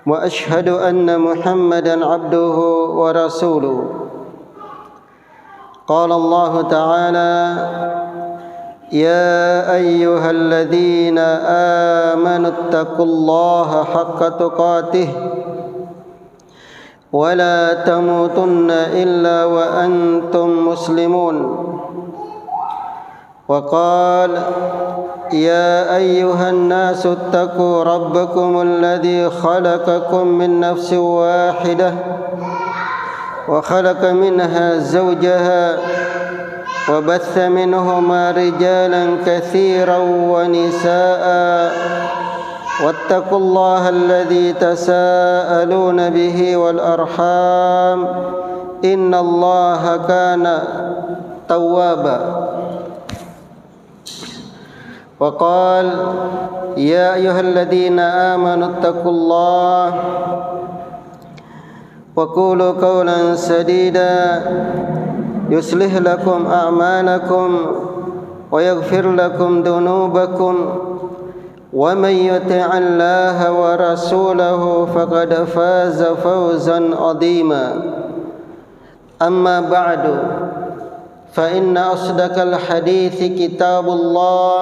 وأشهد أن محمدا عبده ورسوله. قال الله تعالى: يا أيها الذين آمنوا اتقوا الله حق تقاته ولا تموتن إلا وأنتم مسلمون. وقال: يا أيها الناس اتقوا ربكم الذي خلقكم من نفس واحدة وخلق منها زوجها وبث منهما رجالا كثيرا ونساء واتقوا الله الذي تساءلون به والأرحام إن الله كان توابا. وقال: يا أيها الذين آمنوا اتقوا الله وقولوا قولا سديدا يصلح لكم أعمالكم ويغفر لكم ذنوبكم ومن يطع الله ورسوله فقد فاز فوزا عظيما. أما بعد فإن أصدق الحديث كتاب الله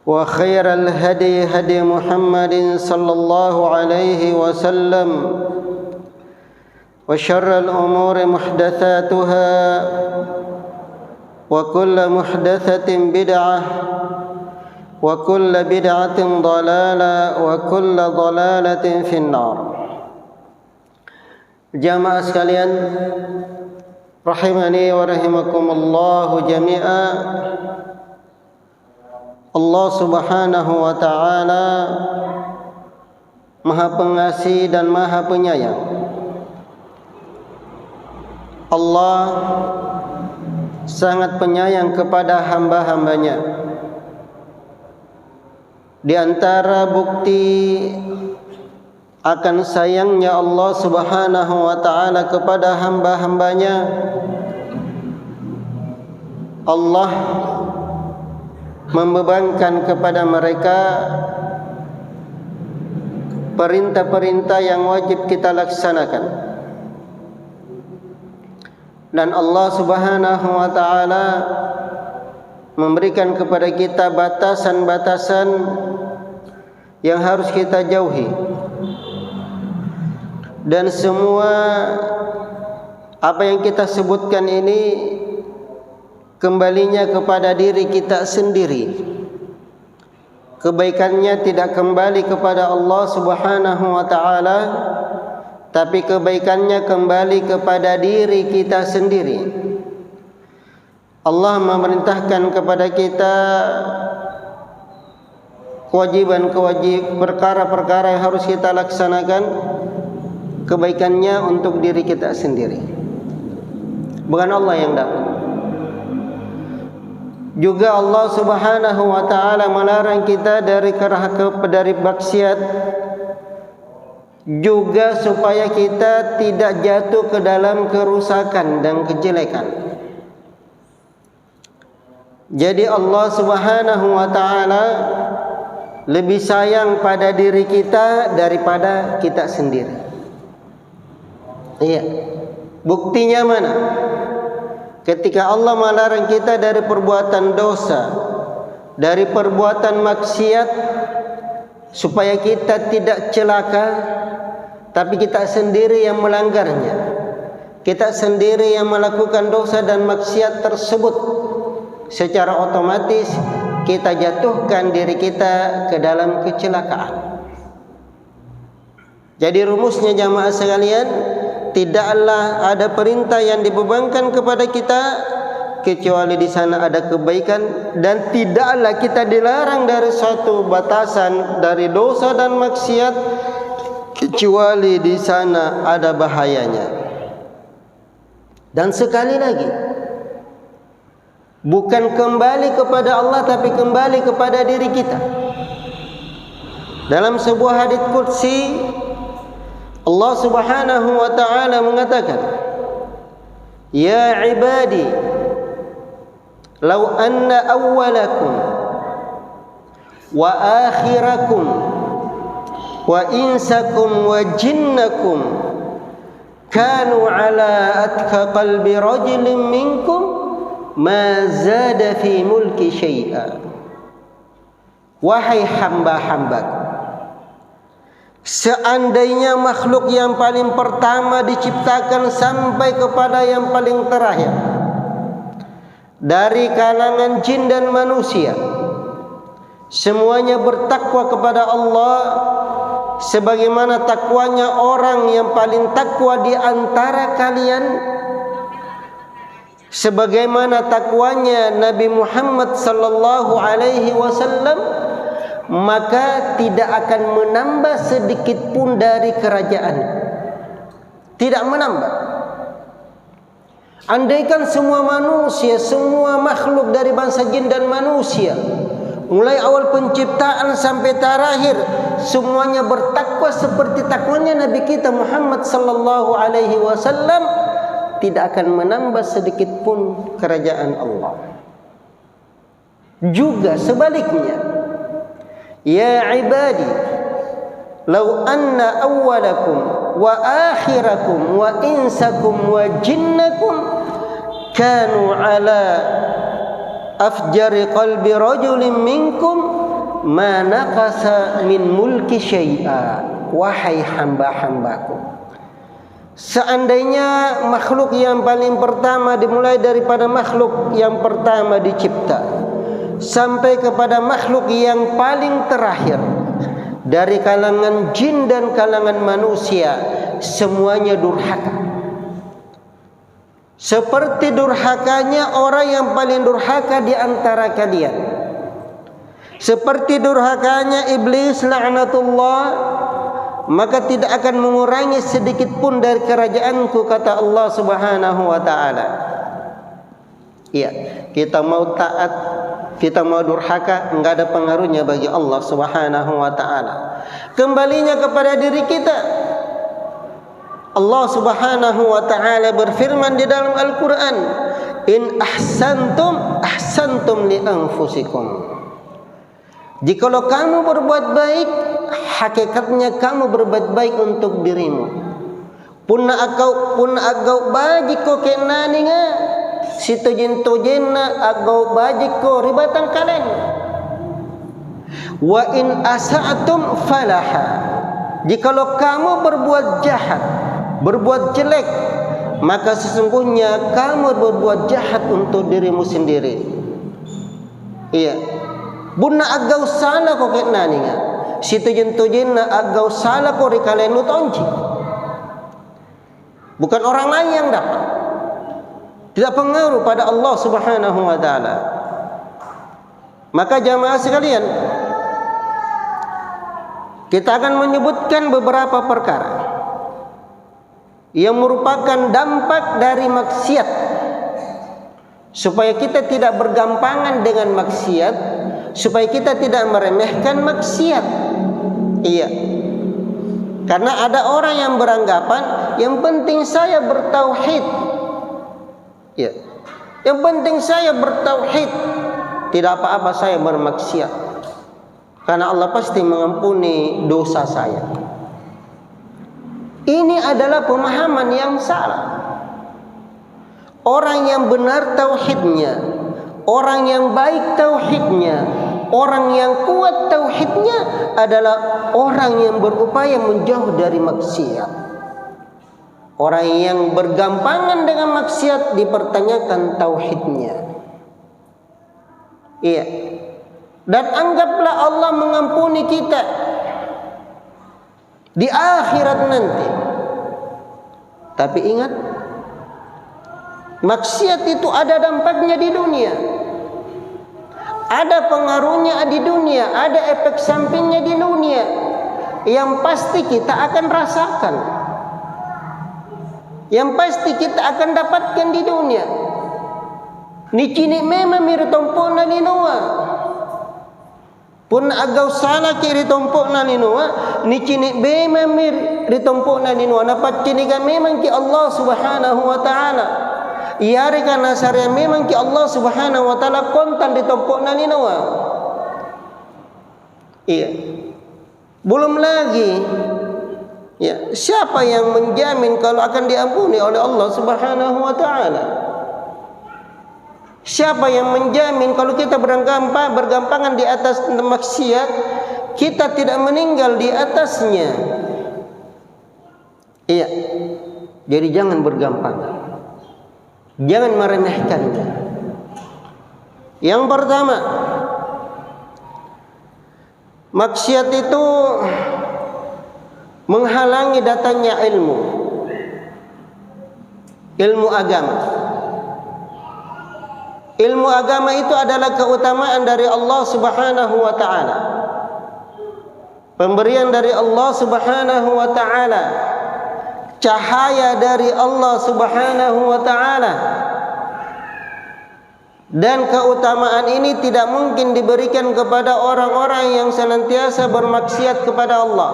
وخير الهدي هدي محمد صلى الله عليه وسلم وشر الأمور محدثاتها وكل محدثة بدعة وكل بدعة ضلالة وكل ضلالة في النار. Jamaah sekalian rahimani wa rahimakumullah jami'a. Allah Subhanahu wa ta'ala Maha Pengasih dan Maha Penyayang. Allah sangat penyayang kepada hamba-hambanya. Di antara bukti akan sayangnya Allah Subhanahu wa ta'ala kepada hamba-hambanya, Allah membebankan kepada mereka perintah-perintah yang wajib kita laksanakan. Dan Allah Subhanahu wa ta'ala memberikan kepada kita batasan-batasan yang harus kita jauhi. Dan semua apa yang kita sebutkan ini kembalinya kepada diri kita sendiri. Kebaikannya tidak kembali kepada Allah Subhanahu wa ta'ala, tapi kebaikannya kembali kepada diri kita sendiri. Allah memerintahkan kepada kita kewajiban-kewajiban, perkara-perkara yang harus kita laksanakan. Kebaikannya untuk diri kita sendiri, bukan Allah yang dapat. Juga Allah Subhanahu wa ta'ala melarang kita dari maksiat, juga supaya kita tidak jatuh ke dalam kerusakan dan kejelekan. Jadi Allah Subhanahu wa ta'ala lebih sayang pada diri kita daripada kita sendiri. Iya. Buktinya mana? Ketika Allah melarang kita dari perbuatan dosa, dari perbuatan maksiat, supaya kita tidak celaka, tapi kita sendiri yang melanggarnya. Kita sendiri yang melakukan dosa dan maksiat tersebut. Secara otomatis kita jatuhkan diri kita ke dalam kecelakaan. Jadi rumusnya jamaah sekalian, tidaklah ada perintah yang dibebankan kepada kita kecuali di sana ada kebaikan, dan tidaklah kita dilarang dari suatu batasan dari dosa dan maksiat kecuali di sana ada bahayanya. Dan sekali lagi, bukan kembali kepada Allah tapi kembali kepada diri kita. Dalam sebuah hadits qudsi Allah Subhanahu wa ta'ala mengatakan, "Ya ibadi, law anna awwalakum wa akhirakum wa insakum wa jinnakum kanu ala atqa qalbi rajulin minkum ma zada fi mulki syai'a. Wahai hamba-hambaku, seandainya makhluk yang paling pertama diciptakan sampai kepada yang paling terakhir dari kalangan jin dan manusia, semuanya bertakwa kepada Allah sebagaimana takwanya orang yang paling takwa di antara kalian, sebagaimana takwanya Nabi Muhammad sallallahu alaihi wasallam, maka tidak akan menambah sedikit pun dari kerajaan. Tidak menambah. Andaikan semua manusia, semua makhluk dari bangsa jin dan manusia, mulai awal penciptaan sampai terakhir, semuanya bertakwa seperti takwanya Nabi kita Muhammad sallallahu alaihi wasallam, tidak akan menambah sedikit pun kerajaan Allah. Juga sebaliknya, ya ibadi, law anna awwalakum wa akhirakum wa insakum wa jinnakum kanu ala afjari qalbi rajulin minkum ma naqasa min mulki syai'a. Wahai hamba-hambaku, seandainya makhluk yang paling pertama dimulai daripada makhluk yang pertama dicipta sampai kepada makhluk yang paling terakhir dari kalangan jin dan kalangan manusia, semuanya durhaka. Seperti durhakanya orang yang paling durhaka di antara kalian, seperti durhakanya iblis laknatullah, maka tidak akan mengurangi sedikit pun dari kerajaanku, kata Allah Subhanahu wa taala. Iya, kita mau taat, kita mau durhaka, enggak ada pengaruhnya bagi Allah Subhanahu wa taala. Kembalinya kepada diri kita. Allah Subhanahu wa taala berfirman di dalam Al-Qur'an, "In ahsantum ahsantum li anfusikum." Jikalau kamu berbuat baik, hakikatnya kamu berbuat baik untuk dirimu. Punna agau baji ko kenaninga sitojin-tojinna agau bajiko ribatan kalian. Wa in asa'tum falaha. Jikalau kamu berbuat jahat, berbuat jelek, maka sesungguhnya kamu berbuat jahat untuk dirimu sendiri. Iya. Bunna agau salah ko kenaninga sitojin-tojinna agau salah ko rikalen utonji. Bukan orang lain yang dapat. Tidak pengaruh pada Allah Subhanahu wa taala. Maka jamaah sekalian, kita akan menyebutkan beberapa perkara yang merupakan dampak dari maksiat, supaya kita tidak bergampangan dengan maksiat, supaya kita tidak meremehkan maksiat. Iya. Karena ada orang yang beranggapan yang penting saya bertauhid. Ya. Yang penting saya bertauhid, tidak apa-apa saya bermaksiat, karena Allah pasti mengampuni dosa saya. Ini adalah pemahaman yang salah. Orang yang benar tauhidnya, orang yang baik tauhidnya, orang yang kuat tauhidnya adalah orang yang berupaya menjauh dari maksiat. Orang yang bergampangan dengan maksiat dipertanyakan tauhidnya. Iya. Dan anggaplah Allah mengampuni kita di akhirat nanti. Tapi ingat, maksiat itu ada dampaknya di dunia, ada pengaruhnya di dunia, ada efek sampingnya di dunia yang pasti kita akan rasakan, yang pasti kita akan dapatkan di dunia. Ni cini memang miri tompok na linoa, pun agau sana kiri tompok na linoa, ni cini memang miri tompok na linoa. Napat cini kan memang ki Allah Subhanahu wa taala. Iari kan nasarya memang ki Allah Subhanahu wa taala kontan di tompok na linoa. Iya. Belum lagi ya, siapa yang menjamin kalau akan diampuni oleh Allah Subhanahu wa taala? Siapa yang menjamin kalau kita bergampangan di atas maksiat, kita tidak meninggal di atasnya? Iya. Jadi jangan bergampangan. Jangan meremehkannya. Yang pertama, maksiat itu menghalangi datangnya ilmu agama. Ilmu agama itu adalah keutamaan dari Allah Subhanahu wa taala. Pemberian dari Allah Subhanahu wa taala. Cahaya dari Allah Subhanahu wa taala. Dan keutamaan ini tidak mungkin diberikan kepada orang-orang yang senantiasa bermaksiat kepada Allah.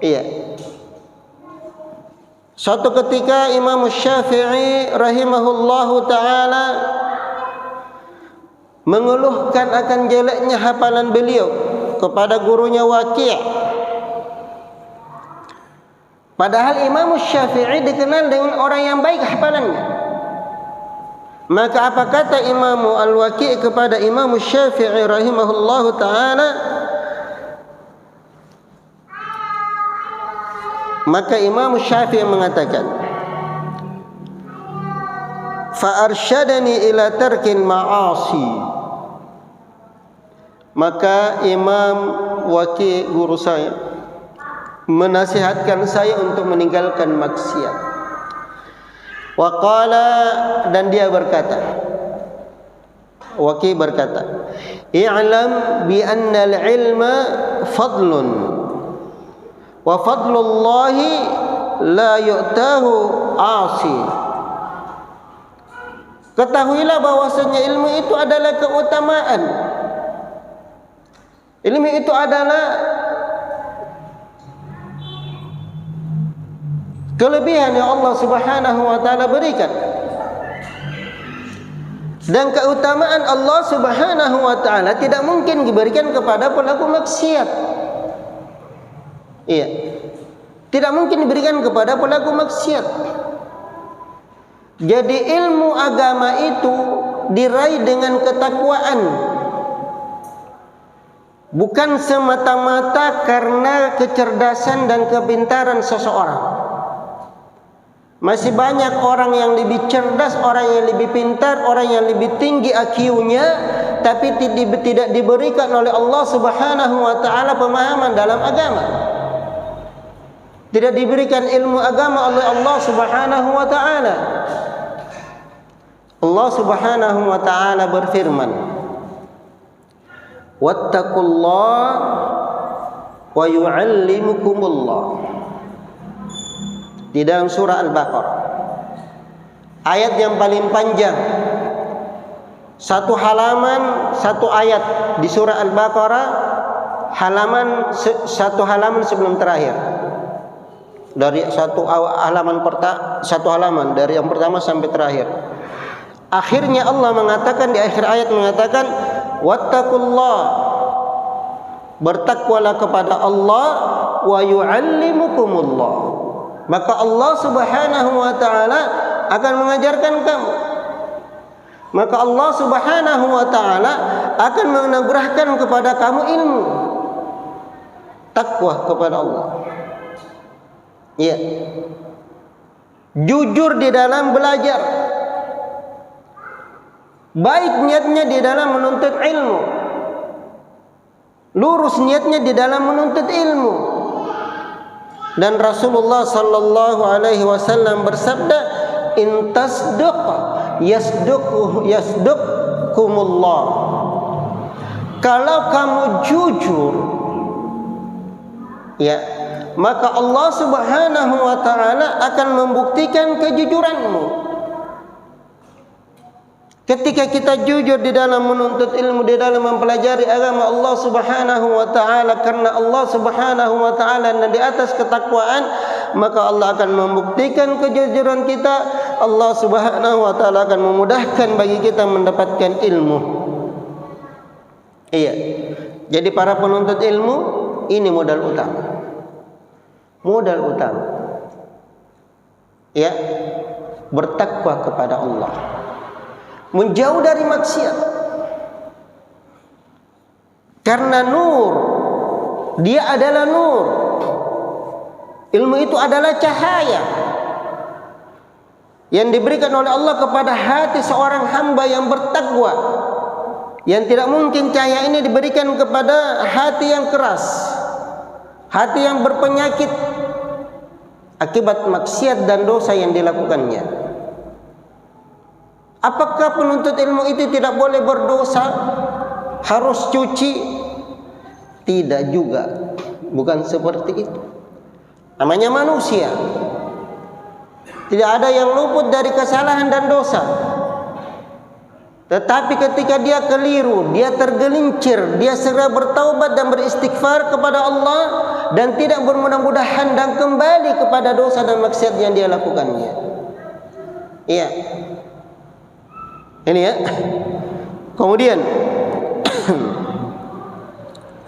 Iya. Suatu ketika Imam Syafi'i rahimahullahu ta'ala mengeluhkan akan jeleknya hafalan beliau kepada gurunya Waqi'. Padahal Imam Syafi'i dikenal dengan orang yang baik hafalannya. Maka apa kata Imam Al-Waqi' kepada Imam Syafi'i rahimahullahu ta'ala? Maka Imam Syafi'i mengatakan, "Fa'arsyadani ila tarkin ma'asi." Maka Imam Waqi' guru saya menasihatkan saya untuk meninggalkan maksiat. Wa qala, dan dia berkata, Waqi' berkata, "I'lam bi anna al-ilma fadlun. Wa fadlullahi la yu'tahu 'asi." Ketahuilah bahwasanya ilmu itu adalah keutamaan. Ilmu itu adalah kelebihan yang Allah Subhanahu wa taala berikan. Dan keutamaan Allah Subhanahu wa taala tidak mungkin diberikan kepada pelaku maksiat. Iya. Tidak mungkin diberikan kepada pelaku maksiat. Jadi ilmu agama itu diraih dengan ketakwaan. Bukan semata-mata karena kecerdasan dan kepintaran seseorang. Masih banyak orang yang lebih cerdas, orang yang lebih pintar, orang yang lebih tinggi IQ-nya, tapi tidak diberikan oleh Allah Subhanahu wa taala pemahaman dalam agama. Tidak diberikan ilmu agama oleh Allah Subhanahu wa taala. Allah Subhanahu wa taala berfirman, "Wattaqullaha wa yu'allimukumullah." Di dalam surah Al-Baqarah, ayat yang paling panjang, satu halaman, satu ayat di surah Al-Baqarah, satu halaman sebelum terakhir. Dari satu halaman dari yang pertama sampai terakhir. Akhirnya Allah mengatakan, di akhir ayat mengatakan, "Wattaqullah." Bertakwalah kepada Allah, wa yu'allimukumullah. Maka Allah Subhanahu wa taala akan mengajarkan kamu. Maka Allah Subhanahu wa taala akan menganugerahkan kepada kamu ilmu. Takwa kepada Allah. Ya. Jujur di dalam belajar. Baik niatnya di dalam menuntut ilmu. Lurus niatnya di dalam menuntut ilmu. Dan Rasulullah sallallahu alaihi wasallam bersabda, "In tasduq yasduqkumullah." Kalau kamu jujur, ya, maka Allah Subhanahu wa taala akan membuktikan kejujuranmu. Ketika kita jujur di dalam menuntut ilmu, di dalam mempelajari agama Allah Subhanahu wa taala, karena Allah Subhanahu wa taala dan di atas ketakwaan, maka Allah akan membuktikan kejujuran kita. Allah Subhanahu wa taala akan memudahkan bagi kita mendapatkan ilmu. Iya. Jadi para penuntut ilmu, Ini modal utama. Modal utama. Ya, bertakwa kepada Allah. Menjauh dari maksiat. Karena nur, dia adalah nur. Ilmu itu adalah cahaya yang diberikan oleh Allah kepada hati seorang hamba yang bertakwa. Yang tidak mungkin cahaya ini diberikan kepada hati yang keras, hati yang berpenyakit akibat maksiat dan dosa yang dilakukannya. Apakah penuntut ilmu itu tidak boleh berdosa? Harus cuci? Tidak juga. Bukan seperti itu. Namanya manusia. Tidak ada yang luput dari kesalahan dan dosa. Tetapi ketika dia keliru, dia tergelincir, dia segera bertaubat dan beristighfar kepada Allah dan tidak bermudah-mudahan dan kembali kepada dosa dan maksiat yang dia lakukannya. Iya. Ini ya. Kemudian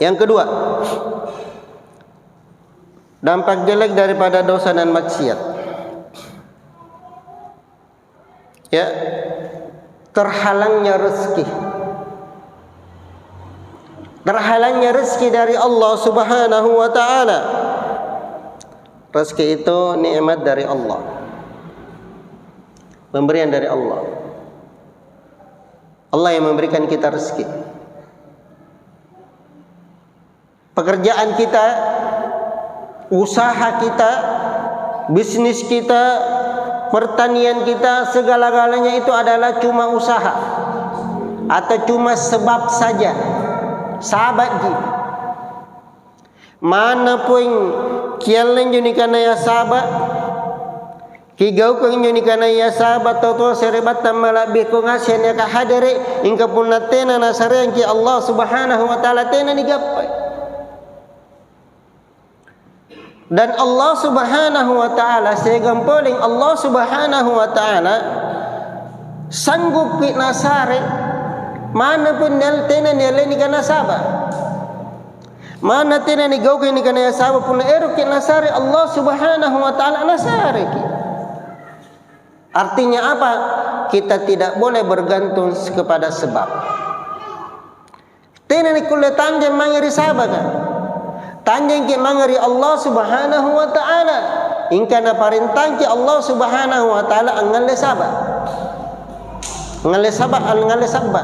yang kedua, dampak jelek daripada dosa dan maksiat. Ya, terhalangnya rezeki. Terhalangnya rezeki dari Allah Subhanahu wa taala. Rezeki itu nikmat dari Allah. Pemberian dari Allah. Allah yang memberikan kita rezeki. Pekerjaan kita, usaha kita, bisnis kita, pertanian kita, segala-galanya itu adalah cuma usaha atau cuma sebab saja. Sahabat ji, mana pun kialan juni kana ya sahabat, kigau kang juni kana ya sahabat, toto serebat tamala bi ko ngasen ya kahadere ingka punatena nasare ki Allah Subhanahu wa taala tena ni gapai. Dan Allah Subhanahu wa taala segampoling Allah Subhanahu wa taala sanggup nasare mana pun nel tena nele ni kana saba. Mana tena ni gau ni kana saba pun ero ki nasare Allah Subhanahu wa taala nasare ki. Artinya apa? Kita tidak boleh bergantung kepada sebab. Tena ni kulle tanje mangiri saba kan. Tanjeng ki mangari Allah Subhanahu wa taala. Ingkana parintang ki Allah Subhanahu wa taala angalle saba. Angalle saba, angalle sabba.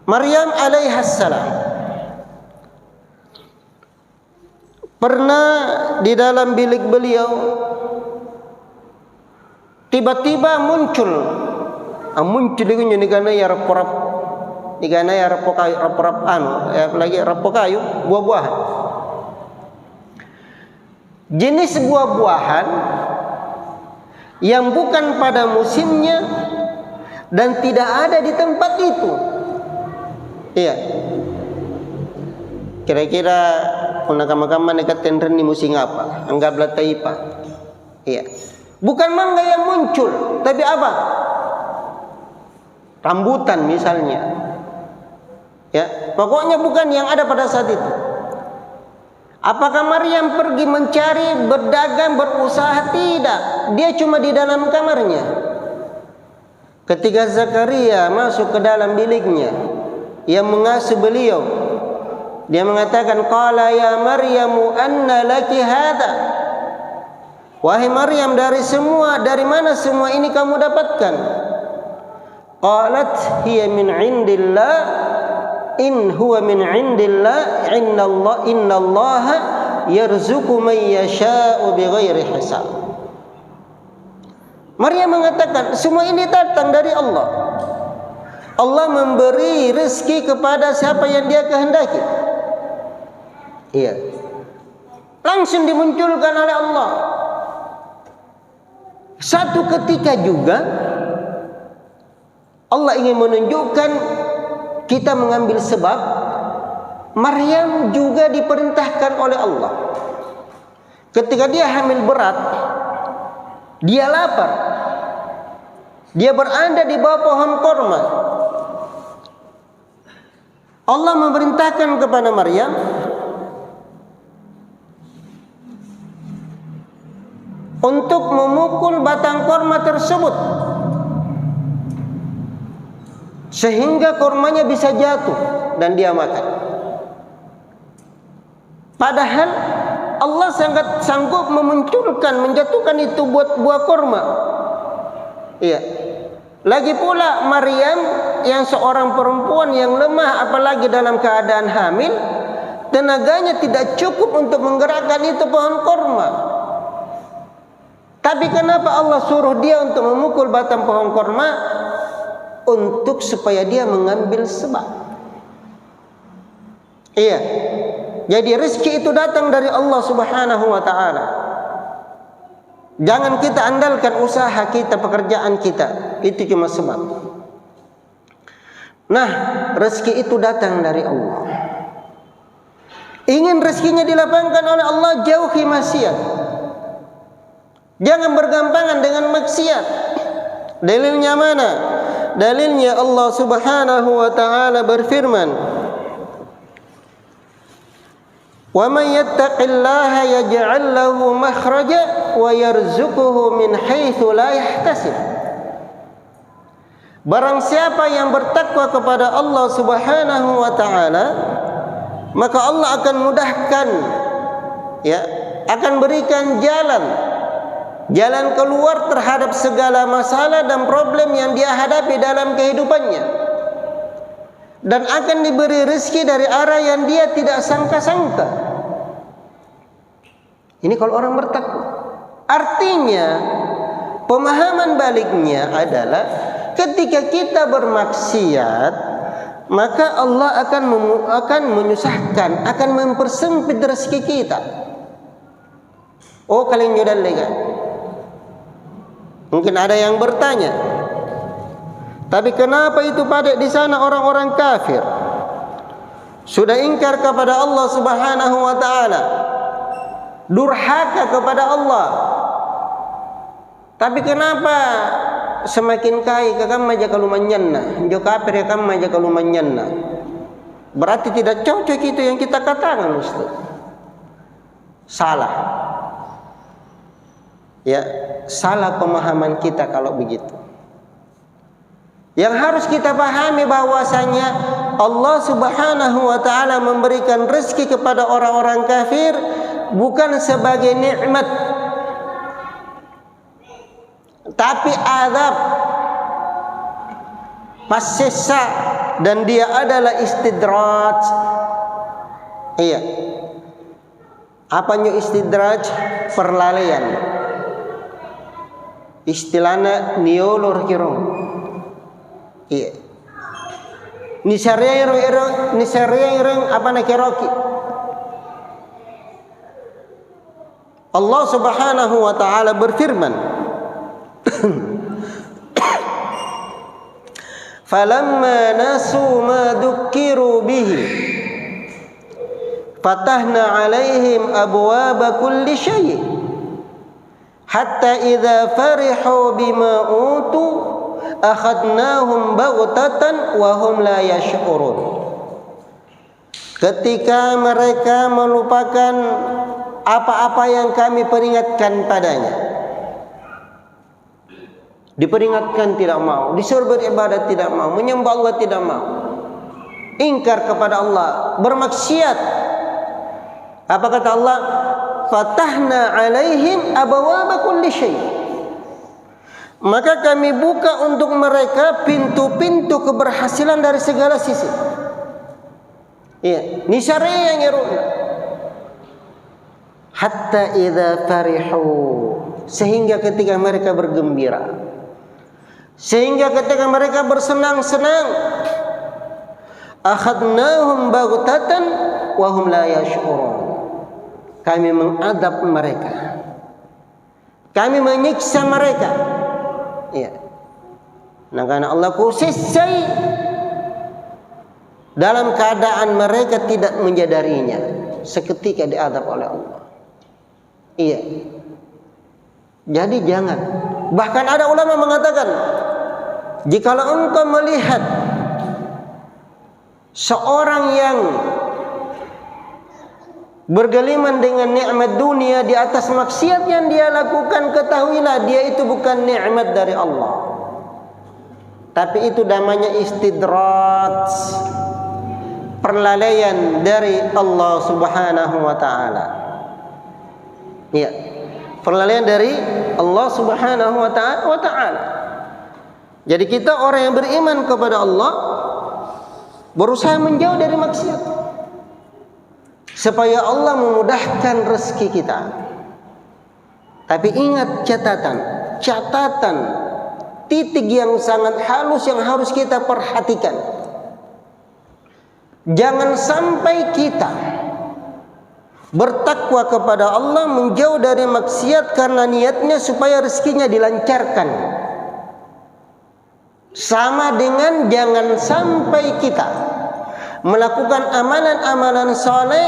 Maryam alaihassalam pernah di dalam bilik beliau tiba-tiba muncul ini kana ya rap-rap digana ya rap-rap apalagi rapokayu buah-buahan. Jenis buah-buahan yang bukan pada musimnya dan tidak ada di tempat itu. Iya. Kira-kira punakama-kama nekat tendren ni musim apa? Anggaplah taipa. Iya. Bukan mangga yang muncul, tapi apa? Rambutan misalnya. Ya, pokoknya bukan yang ada pada saat itu. Apakah Maryam pergi mencari, berdagang, berusaha? Tidak. Dia cuma di dalam kamarnya. Ketika Zakaria masuk ke dalam biliknya, yang mengasuh beliau, dia mengatakan, qala ya Maryamu anna laki hadha. Wahai Maryam, dari mana semua ini kamu dapatkan? Qalat hiya min indillah in huwa min indillah innallaha yarzuqu man yasha'u bighairi hisab. Maryam mengatakan semua ini datang dari Allah. Allah memberi rezeki kepada siapa yang Dia kehendaki. Iya. Langsung dimunculkan oleh Allah. Satu ketika juga Allah ingin menunjukkan kita mengambil sebab. Maryam juga diperintahkan oleh Allah. Ketika dia hamil berat, dia lapar, dia berada di bawah pohon korma. Allah memerintahkan kepada Maryam untuk memukul batang korma tersebut sehingga kormanya bisa jatuh dan dia makan. Padahal Allah sangat sanggup menjatuhkan itu buah korma. Iya. Lagi pula Maryam yang seorang perempuan yang lemah, apalagi dalam keadaan hamil, tenaganya tidak cukup untuk menggerakkan itu pohon korma. Tapi kenapa Allah suruh dia untuk memukul batang pohon korma? Untuk supaya dia mengambil sebab. Iya. Jadi rezeki itu datang dari Allah Subhanahu wa taala. Jangan kita andalkan usaha kita, pekerjaan kita. Itu cuma sebab. Nah, rezeki itu datang dari Allah. Ingin rezekinya dilapangkan oleh Allah, jauhi maksiat. Jangan bergampangan dengan maksiat. Dalilnya mana? Dalilnya Allah Subhanahu wa taala berfirman, "Wa may yattaqillaha yaj'al lahu makhraja wa yarzuquhu min haitsu la yahtasib." Barang siapa yang bertakwa kepada Allah Subhanahu wa taala, maka Allah akan mudahkan, ya, akan berikan jalan keluar terhadap segala masalah dan problem yang dia hadapi dalam kehidupannya, dan akan diberi rezeki dari arah yang dia tidak sangka-sangka. Ini kalau orang bertakwa. Artinya pemahaman baliknya adalah ketika kita bermaksiat, maka Allah akan menyusahkan, akan mempersempit rezeki kita. Oh, kalian jodoh lega. Mungkin ada yang bertanya, tapi kenapa itu pada di sana orang-orang kafir sudah ingkar kepada Allah Subhanahu wa taala, durhaka kepada Allah, tapi kenapa semakin kaya kakam aja kalau manyanna, jo kafir kakam aja kalau manyanna? Berarti tidak cocok itu yang kita katakan, Ustaz. Salah. Ya, salah pemahaman kita kalau begitu. Yang harus kita pahami bahwasanya Allah Subhanahu wa taala memberikan rezeki kepada orang-orang kafir bukan sebagai nikmat, tapi azab, pasisa, dan dia adalah istidraj. Iya. Apanya istidraj? Perlalaian. Istilahnya niolor kirong. Iya. Nisareng apa nak kiroki? Allah Subhanahu wa taala berfirman, "Falamma nasu ma dzukiru bihi fatahna 'alaihim abwaaba kulli syai' hatta idza farihu bima utu akhadnahum baghtatan wa hum la yash'urun." Ketika mereka melupakan apa-apa yang kami peringatkan padanya, diperingatkan tidak mau, disuruh beribadat tidak mau, menyembah Allah tidak mau, ingkar kepada Allah, bermaksiat. Apa kata Allah? Fatahna 'alaihim abwaaba kulli syai'. Maka kami buka untuk mereka pintu-pintu keberhasilan dari segala sisi. Iya, nisare yang iruna. Hatta idza farihu, sehingga ketika mereka bergembira, sehingga ketika mereka bersenang-senang, akhadnahum baghtatan wa hum la yash'urun. Kami mengadab mereka, kami menyiksa mereka. Ya. Nah, karena Allah kusisai dalam keadaan mereka tidak menyadarinya, seketika diadab oleh Allah. Iya. Jadi jangan. Bahkan ada ulama mengatakan, jikalau engkau melihat Seorang yang bergeliman dengan nikmat dunia di atas maksiat yang dia lakukan, ketahuilah dia itu bukan nikmat dari Allah, tapi itu namanya istidraj, perlalaian dari Allah Subhanahu wa taala. Ya, perlalaian dari Allah Subhanahu wa taala. Jadi kita orang yang beriman kepada Allah berusaha menjauh dari maksiat supaya Allah memudahkan rezeki kita. Tapi ingat catatan titik yang sangat halus yang harus kita perhatikan. Jangan sampai kita bertakwa kepada Allah, menjauh dari maksiat karena niatnya supaya rezekinya dilancarkan. Sama dengan jangan sampai kita melakukan amalan-amalan soleh,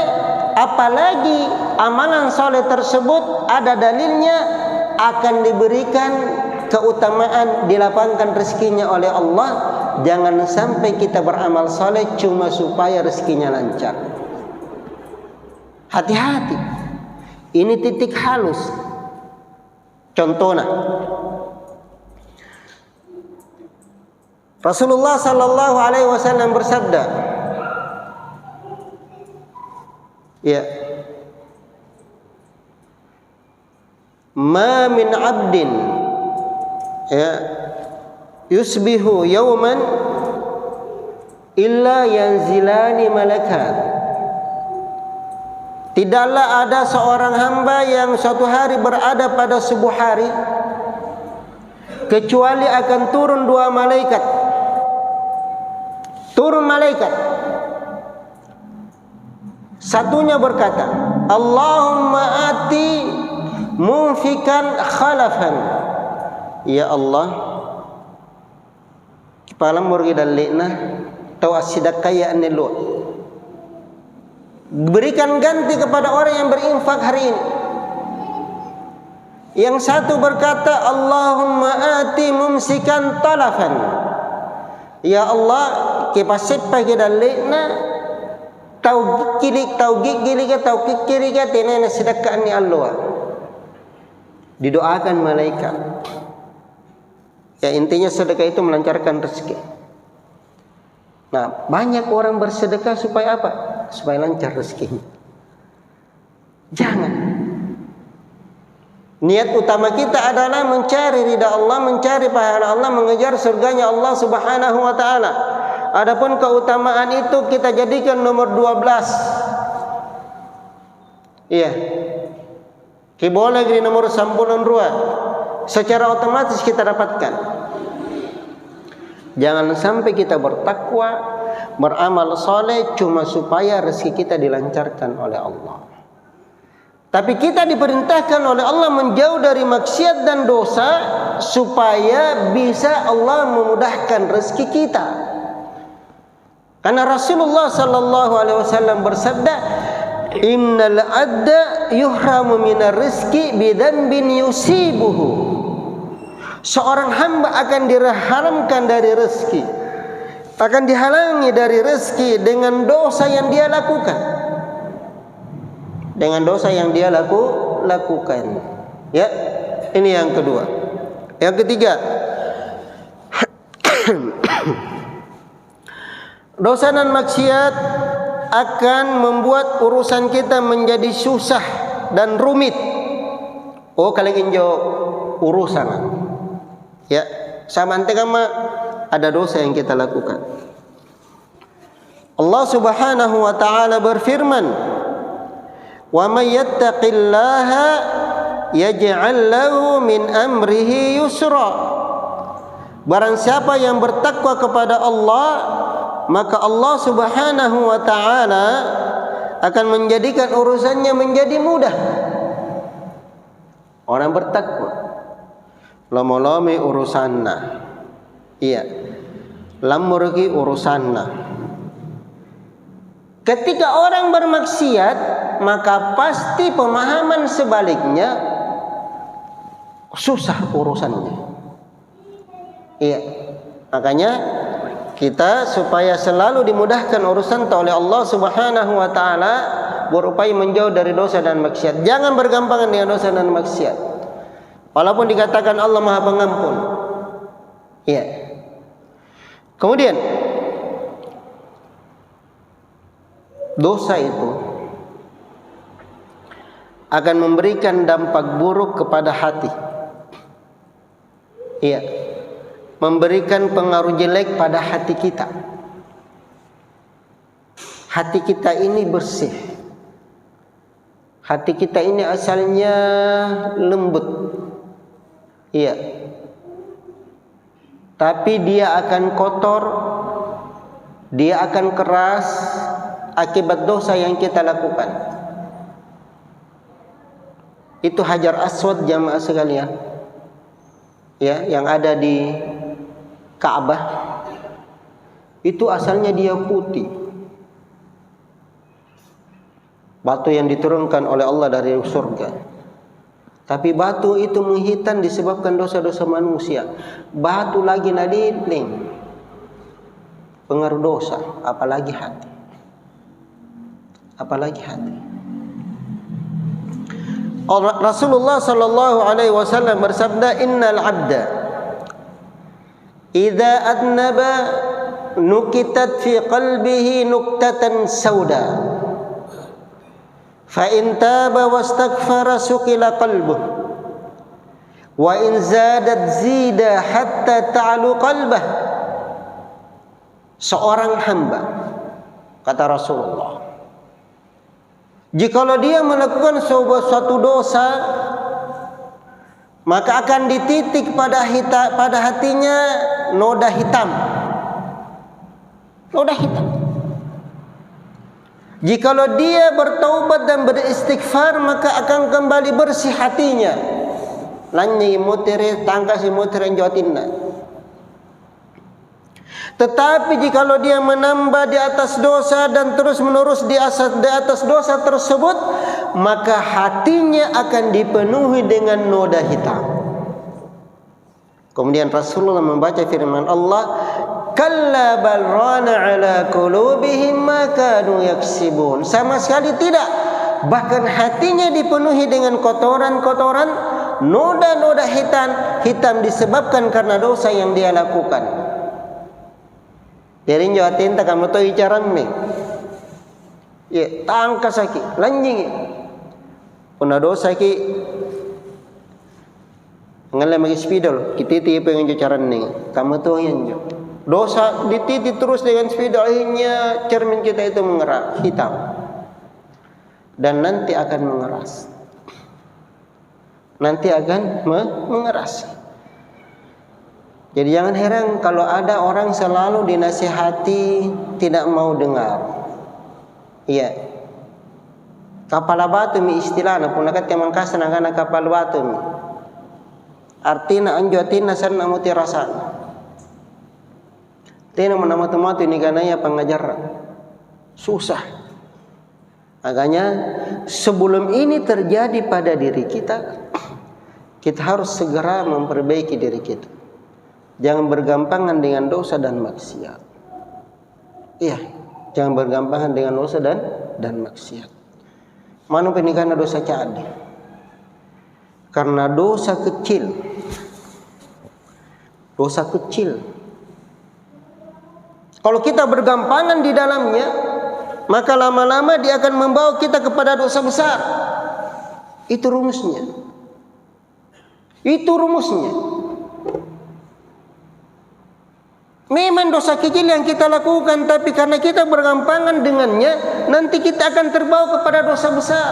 apalagi amalan soleh tersebut ada dalilnya akan diberikan keutamaan, dilapangkan rezekinya oleh Allah. Jangan sampai kita beramal soleh cuma supaya rezekinya lancar. Hati-hati, ini titik halus. Contohnya, Rasulullah sallallahu alaihi wasallam bersabda, ya, ma min 'abdin ya yusbihu yawman illa yanzilani malakat. Tidaklah ada seorang hamba yang suatu hari berada pada subuh hari kecuali akan turun dua malaikat. Turun malaikat. Satunya berkata, Allahumma ati munfikan khalafan. Ya Allah, kepala murgi dalina tahu asidakaya anelu. Berikan ganti kepada orang yang berinfak hari ini. Yang satu berkata, Allahumma ati mumsikan talafan. Ya Allah, kipasip pagi dalina tahu kilik tahu gigi tahu kiri ke tenen sedekah ni Allah. Didoakan malaikat. Ya, intinya sedekah itu melancarkan rezeki. Nah, banyak orang bersedekah supaya apa? Supaya lancar rezekinya. Jangan. Niat utama kita adalah mencari ridha Allah, mencari pahala Allah, mengejar surganya Allah Subhanahu wa taala. Adapun keutamaan itu kita jadikan nomor 12. Iya. Kibola di nomor 92. Secara otomatis kita dapatkan. Jangan sampai kita bertakwa, beramal soleh cuma supaya rezeki kita dilancarkan oleh Allah. Tapi kita diperintahkan oleh Allah menjauh dari maksiat dan dosa supaya bisa Allah memudahkan rezeki kita. Karena Rasulullah sallallahu alaihi wasallam bersabda, "Innal 'abda yuhramu minar rizqi bidzambin yusibuhu." Seorang hamba akan diharamkan dari rezeki, akan dihalangi dari rezeki dengan dosa yang dia lakukan. Dengan dosa yang dia lakukan. Ya, ini yang kedua. Yang ketiga, dosa dan maksiat akan membuat urusan kita menjadi susah dan rumit. Oh, kalian jauh urusan. Ya, sama mah ada dosa yang kita lakukan. Allah Subhanahu wa taala berfirman, "Wa may yattaqillaha yaj'al lahu min amrihi yusra." Barang siapa yang bertakwa kepada Allah, maka Allah Subhanahu wa taala akan menjadikan urusannya menjadi mudah. Orang bertakwa lama-lama urusanna. Iya. Lamurgi urusanna. Ketika orang bermaksiat, maka pasti pemahaman sebaliknya susah urusannya. Iya. Makanya kita supaya selalu dimudahkan urusan oleh Allah Subhanahu wa taala, berupaya menjauh dari dosa dan maksiat. Jangan bergampangan dengan dosa dan maksiat. Walaupun dikatakan Allah Maha Pengampun. Ya. Kemudian dosa itu akan memberikan dampak buruk kepada hati. Iya. Memberikan pengaruh jelek pada hati kita. Hati kita ini bersih. Hati kita ini asalnya lembut. Iya. Tapi dia akan kotor, dia akan keras akibat dosa yang kita lakukan. Itu Hajar Aswad jamaah sekalian. Ya, yang ada di Ka'bah. Itu asalnya dia putih. Batu yang diturunkan oleh Allah dari surga. Tapi batu itu menghitam disebabkan dosa-dosa manusia. Batu lagi nadining, pengaruh dosa, apalagi hati. Apalagi hati. Rasulullah sallallahu alaihi wasallam bersabda, "Innal 'abda idza adnaba nukitat fi qalbihi nuktatan sauda. Fa in taba wastaghfara suqila qalbuh. Wa in zadat zida hatta ta'lu qalbah." Seorang hamba, kata Rasulullah, jikalau dia melakukan suatu dosa, maka akan dititik pada hatinya noda hitam. Noda hitam. Jikalau dia bertaubat dan beristighfar, maka akan kembali bersih hatinya. Lanyi mutere tangkas mutere jotinna. Tetapi jikalau dia menambah di atas dosa dan terus menerus di atas dosa tersebut, maka hatinya akan dipenuhi dengan noda hitam. Kemudian Rasulullah membaca firman Allah, "Kalla bal rana ala qulubihim ma kanu yaksibun." Sama sekali tidak. Bahkan hatinya dipenuhi dengan kotoran-kotoran, noda-noda hitam disebabkan karena dosa yang dia lakukan. Dari Jawa Tinta kamu tahu icaran nih. Ya, tangkas lagi, lanjing. Puna dosa ki ngalah magi spidol, kita tipe yang icaran nih. Kamu tahu yang dosa dititi terus dengan spidol, akhirnya cermin kita itu mengeras, hitam. Dan nanti akan mengeras. Nanti akan mengeras. Jadi jangan heran kalau ada orang selalu dinasihati tidak mau dengar. Iya. Kapala batu mi istilahna pun nakat yang mangkas nangana kapal batu mi. Artina anjotina sana muti rasa. Tina menamatu-matu ini ganaya pengajaran. Susah. Makanya sebelum ini terjadi pada diri kita, kita harus segera memperbaiki diri kita. Jangan bergampangan dengan dosa dan maksiat. Iya, jangan bergampangan dengan dosa dan maksiat. Manu penikana dosa cadi. Karena dosa kecil. Dosa kecil. Kalau kita bergampangan di dalamnya, maka lama-lama dia akan membawa kita kepada dosa besar. Itu rumusnya. Itu rumusnya. Memang dosa kecil yang kita lakukan, tapi karena kita bergampangan dengannya, nanti kita akan terbawa kepada dosa besar.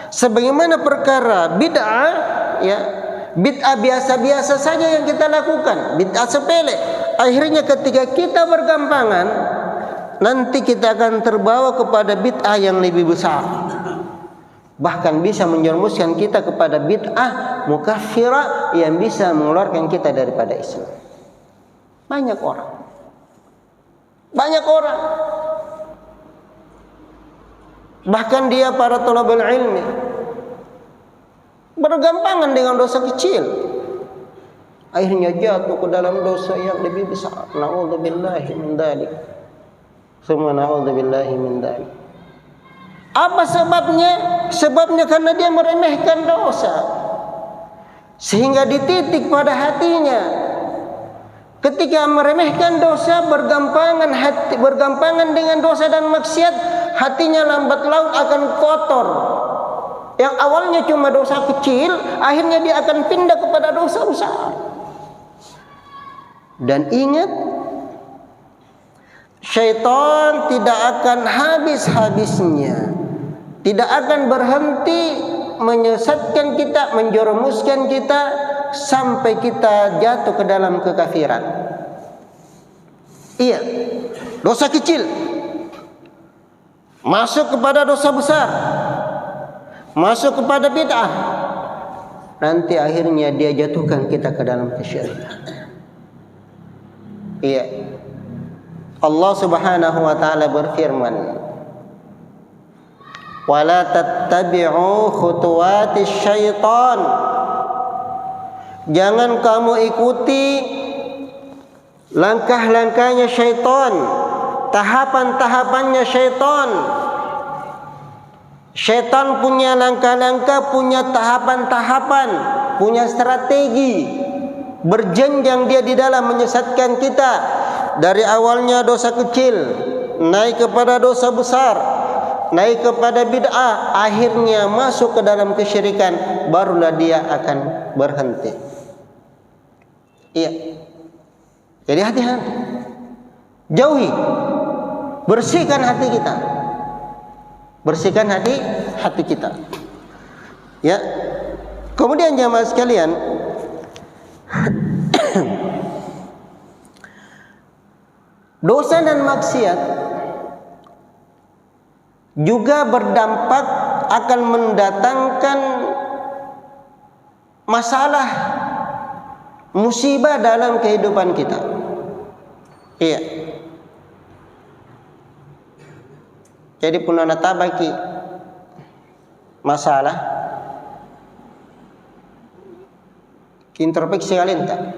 Sebagaimana perkara bid'ah, ya, bid'ah biasa-biasa saja yang kita lakukan, bid'ah sepele. Akhirnya ketika kita bergampangan, nanti kita akan terbawa kepada bid'ah yang lebih besar. Bahkan bisa menjerumuskan kita kepada bid'ah mukaffirah yang bisa mengeluarkan kita daripada Islam. Banyak orang. Bahkan dia para thalabul ilmi bergampangan dengan dosa kecil. akhirnya jatuh ke dalam dosa yang lebih besar. Na'udzubillahi min dzalik. Summa na'udzubillahi min dzalik. Apa sebabnya? Sebabnya karena dia meremehkan dosa, sehingga dititik pada hatinya. Ketika meremehkan dosa, bergampangan dengan dosa dan maksiat, hatinya lambat laun akan kotor. Yang awalnya cuma dosa kecil, akhirnya dia akan pindah kepada dosa besar. Dan ingat, syaitan tidak akan habis-habisnya, tidak akan berhenti menyesatkan kita, menjerumuskan kita sampai kita jatuh ke dalam kekafiran. Iya, dosa kecil masuk kepada dosa besar, masuk kepada bid'ah, nanti akhirnya dia jatuhkan kita ke dalam kesyirikan. Iya, Allah Subhanahu wa taala berfirman, wala tattabi'u khutuwatis syaitan. Jangan kamu ikuti langkah-langkahnya syaitan, tahapan-tahapannya syaitan. Syaitan punya langkah-langkah, punya tahapan-tahapan, punya strategi. Berjenjang dia di dalam menyesatkan kita. Dari awalnya dosa kecil, naik kepada dosa besar, naik kepada bid'ah, akhirnya masuk ke dalam kesyirikan, barulah dia akan berhenti. Iya. Jadi hati-hati. Jauhi. Bersihkan hati kita. Bersihkan hati kita. Ya. Kemudian jamaah sekalian, dosa dan maksiat juga berdampak akan mendatangkan masalah, musibah dalam kehidupan kita. Iya. Jadi punana tabaki masalah introspeksi kalenta,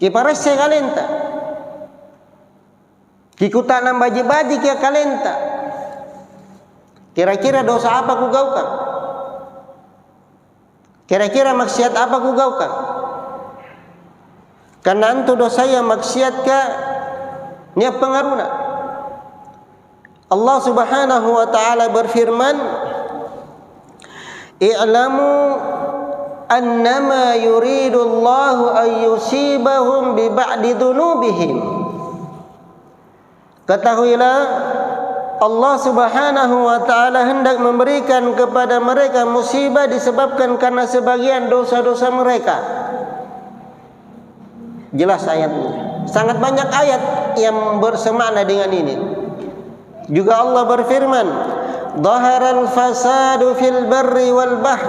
kiparas saya kalenta, kikuta nang baji-baji kia kalenta. Kira-kira dosa apa ku gaukan? Kira-kira maksiat apa ku gaukan? Karena antu dosa yang maksiat ka nia pengaruna. Allah Subhanahu wa taala berfirman, i'lamu annama yuridullahu an yusibahum bi ba'di dzunubihim. Ketahuilah, Allah Subhanahu wa taala hendak memberikan kepada mereka musibah disebabkan karena sebagian dosa-dosa mereka. Jelas ayatnya. Sangat banyak ayat yang bersemakna dengan ini. Juga Allah berfirman, "Dhaharal fasadu fil barri wal bahr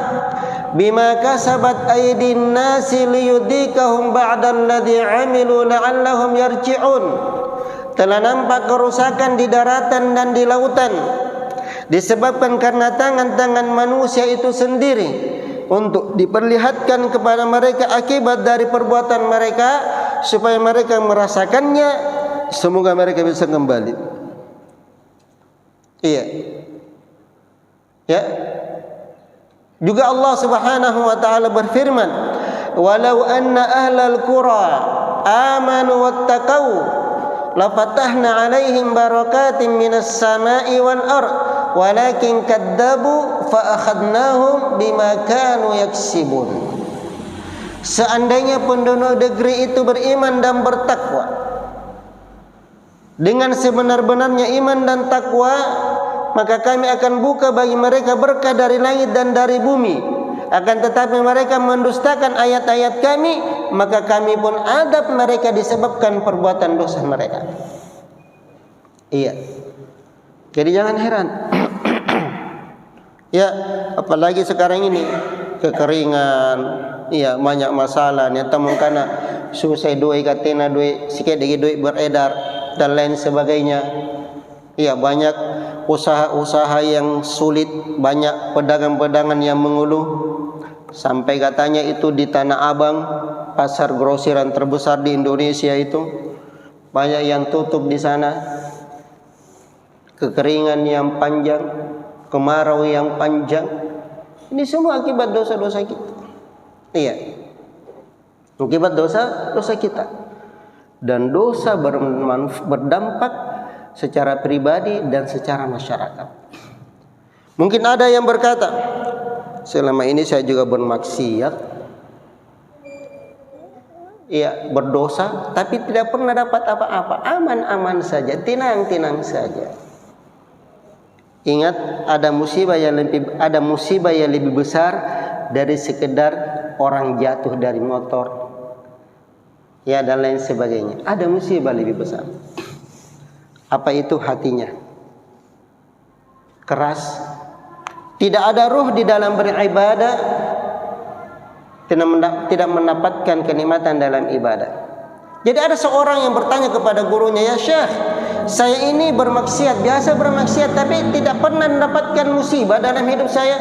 bima kasabat aydin nasi liyudikahum ba'dalladzi 'amilu la'allahum yarji'un." Telah nampak kerusakan di daratan dan di lautan disebabkan karena tangan-tangan manusia itu sendiri, untuk diperlihatkan kepada mereka akibat dari perbuatan mereka supaya mereka merasakannya, semoga mereka bisa kembali. Iya. Ya. Juga Allah Subhanahu wa taala berfirman, "Walau anna ahlal qura amanu wattaqau lafatahna 'alaihim barakatin minas sama'i wal ard walakin kadzabu fa akhadnahum bima kanu yaksibun." Seandainya penduduk negeri itu beriman dan bertakwa dengan sebenar-benarnya iman dan takwa, maka kami akan buka bagi mereka berkah dari langit dan dari bumi. Akan tetapi mereka mendustakan ayat-ayat kami, maka kami pun adab mereka disebabkan perbuatan dosa mereka. Iya. Jadi jangan heran. Ya, apalagi sekarang ini kekeringan, iya, banyak masalah. Nyata mungkana susah duit katena duit sikit lagi duit beredar dan lain sebagainya. Iya, banyak usaha-usaha yang sulit, banyak pedagang-pedagang yang mengeluh Sampai katanya itu di Tanah Abang, pasar grosiran terbesar di Indonesia itu, banyak yang tutup di sana. Kekeringan yang panjang, kemarau yang panjang. Ini semua akibat dosa-dosa kita. Iya. Akibat dosa kita. Dan dosa berdampak secara pribadi dan secara masyarakat. Mungkin ada yang berkata, selama ini saya juga bermaksiat, iya, berdosa, tapi tidak pernah dapat apa-apa, aman-aman saja, tenang-tenang saja. Ingat, ada musibah yang lebih besar dari sekedar orang jatuh dari motor, ya, dan lain sebagainya. Ada musibah lebih besar. Apa itu? Hatinya keras, tidak ada ruh di dalam beribadah, tidak mendapatkan kenikmatan dalam ibadah. Jadi ada seorang yang bertanya kepada gurunya, "Ya Syekh, saya ini bermaksiat, biasa bermaksiat, tapi tidak pernah mendapatkan musibah dalam hidup saya."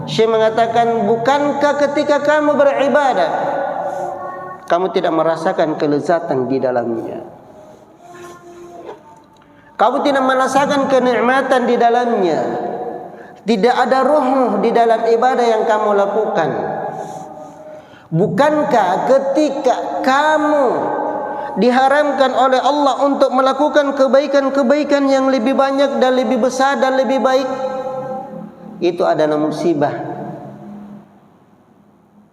Syekh mengatakan, "Bukankah ketika kamu beribadah, kamu tidak merasakan kelezatan di dalamnya? Kamu tidak merasakan kenikmatan di dalamnya. Tidak ada ruh di dalam ibadah yang kamu lakukan. Bukankah ketika kamu diharamkan oleh Allah untuk melakukan kebaikan-kebaikan yang lebih banyak dan lebih besar dan lebih baik, itu adalah musibah."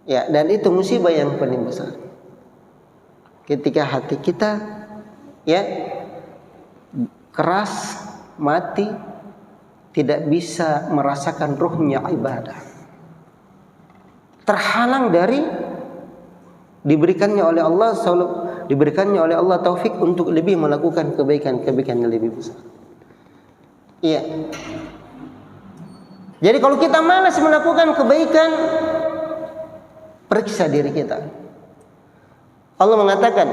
Ya, dan itu musibah yang paling besar. Ketika hati kita, ya, keras, mati, tidak bisa merasakan ruhnya ibadah, terhalang dari diberikannya oleh Allah taufik untuk lebih melakukan kebaikan-kebaikan yang lebih besar. Iya. Jadi kalau kita malas melakukan kebaikan, periksa diri kita. Allah mengatakan,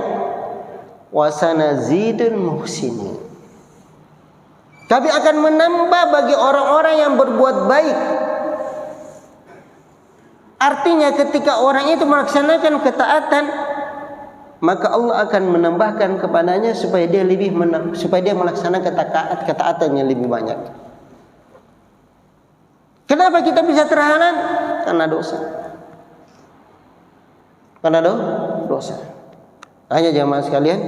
"Wasanazidul muhsinin." Kami akan menambah bagi orang-orang yang berbuat baik. Artinya ketika orang itu melaksanakan ketaatan, maka Allah akan menambahkan kepadanya supaya dia melaksanakan ketaatan yang lebih banyak. Kenapa kita bisa terhalang? Karena dosa. Karena dosa. Hanya jamaah sekalian,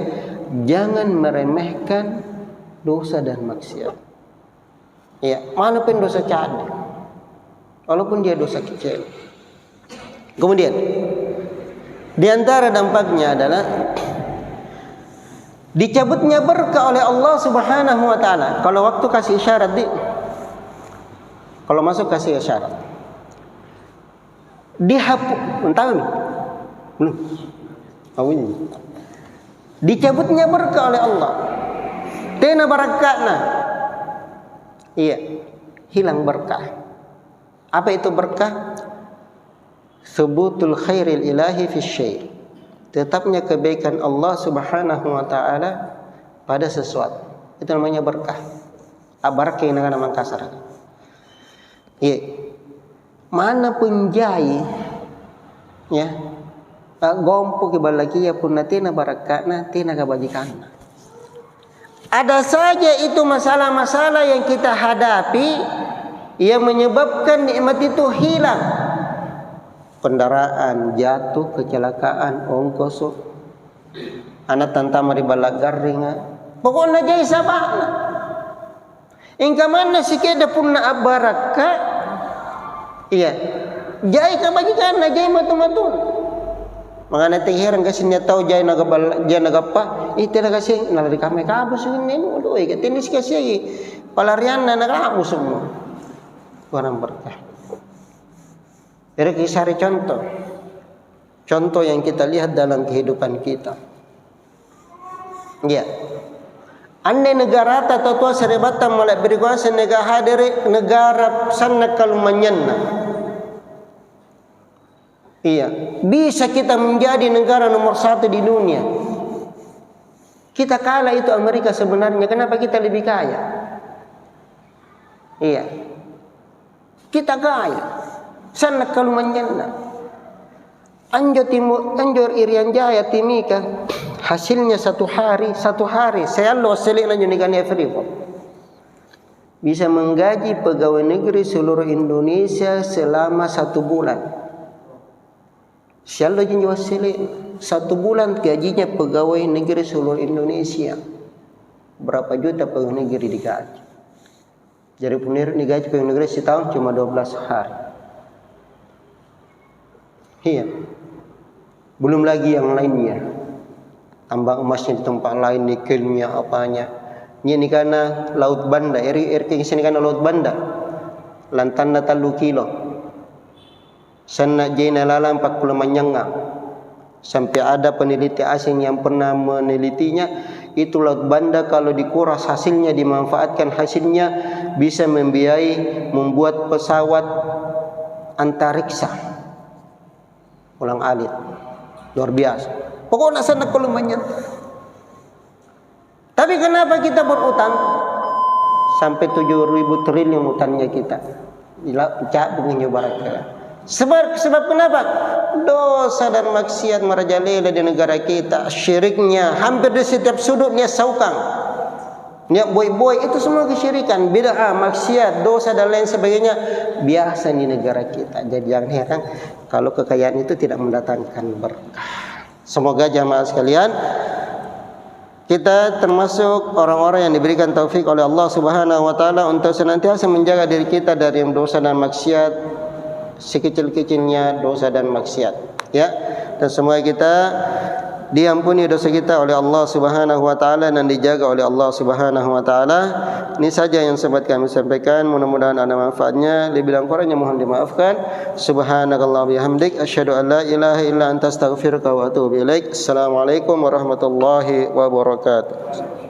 jangan meremehkan dosa dan maksiat. Ya, walaupun dosa kecil, walaupun dia dosa kecil. Kemudian di antara dampaknya adalah dicabutnya berkah oleh Allah Subhanahu wa taala. Kalau waktu kasih isyarat kalau masuk kasih isyarat. Dihapus, entah nih. Belum. Tahu ini. Dicabutnya berkah oleh Allah. Tena barakatna. Iya, hilang berkah. Apa itu berkah? Subutul khairil ilahi fi syai'. Tetapnya kebaikan Allah Subhanahu wa taala pada sesuatu. Itu namanya berkah. Barakah yang nama kasar. Iya. Mana pun jai, ya, gompo kibalaki ya pun natina barakatna tina kabajikanna. Ada saja itu masalah-masalah yang kita hadapi yang menyebabkan nikmat itu hilang. Kendaraan jatuh, kecelakaan, ongkos, anak tantama ribalak garinga. Pokoknya jai sabana. Ingka mana sikeda pun na baraka. Iya. Jai kabajikan na jai matu-matu. Mangana tehirang kasi niya tao jay nagapa iti na kasi nalari kami kabos ini uloy katinis kasi palarian na nagabo semua barang berkah. Jadi kisah contoh yang kita lihat dalam kehidupan kita. Ya. Andai negara atau tua serebatan mulai berkuasa negara sana kalumanyanna. Iya, bisa kita menjadi negara nomor 1 di dunia. Kita kalah itu Amerika sebenarnya. Kenapa kita lebih kaya? Iya, kita kaya. Sana kalau menyenna. Anjor Irian Jaya Timika hasilnya satu hari saya lo selek lanjut dengan Freeport bisa menggaji pegawai negeri seluruh Indonesia selama 1 bulan. Saya lo jinjau selek 1 bulan gajinya pegawai negeri seluruh Indonesia berapa juta pegawai negeri digaji. Jadi punir digaji pegawai negeri setahun cuma 12 hari. Iya. Belum lagi yang lainnya. Tambang emasnya di tempat lain, nikelnya, apanya. Ini karena Laut Banda, RK sini karena Laut Banda. Lantanna 3 kilo. Sana jena lala 40 manyanga. Sampai ada peneliti asing yang pernah menelitinya, itu Laut Banda kalau dikuras hasilnya, dimanfaatkan hasilnya bisa membiayai membuat pesawat antariksa. Ulang alik. Luar biasa. Pokoknya sana kalau banyak. Tapi kenapa kita berutang? Sampai 7.000 triliun utangnya kita. Cak begini barat. Sebab kenapa? Dosa dan maksiat merajalela di negara kita. Syiriknya hampir di setiap sudut niat saukang. Niat boy-boy itu semua kesyirikan. Bid'ah, maksiat, dosa dan lain sebagainya biasa di negara kita. Jadi jangan heran kalau kekayaan itu tidak mendatangkan berkah. Semoga jamaah sekalian kita termasuk orang-orang yang diberikan taufik oleh Allah Subhanahu wa taala untuk senantiasa menjaga diri kita dari dosa dan maksiat, sekecil-kecilnya dosa dan maksiat, ya. Dan semoga kita diampuni dosa kita oleh Allah Subhanahu wa taala dan dijaga oleh Allah Subhanahu wa taala. Ini saja yang sempat kami sampaikan, mudah-mudahan ada manfaatnya. Lebih dan kurangnya mohon dimaafkan. Subhanakallah bihamdik asyhadu an la ilaha illa anta astaghfiruka wa atubu ilaik. Assalamualaikum warahmatullahi wabarakatuh.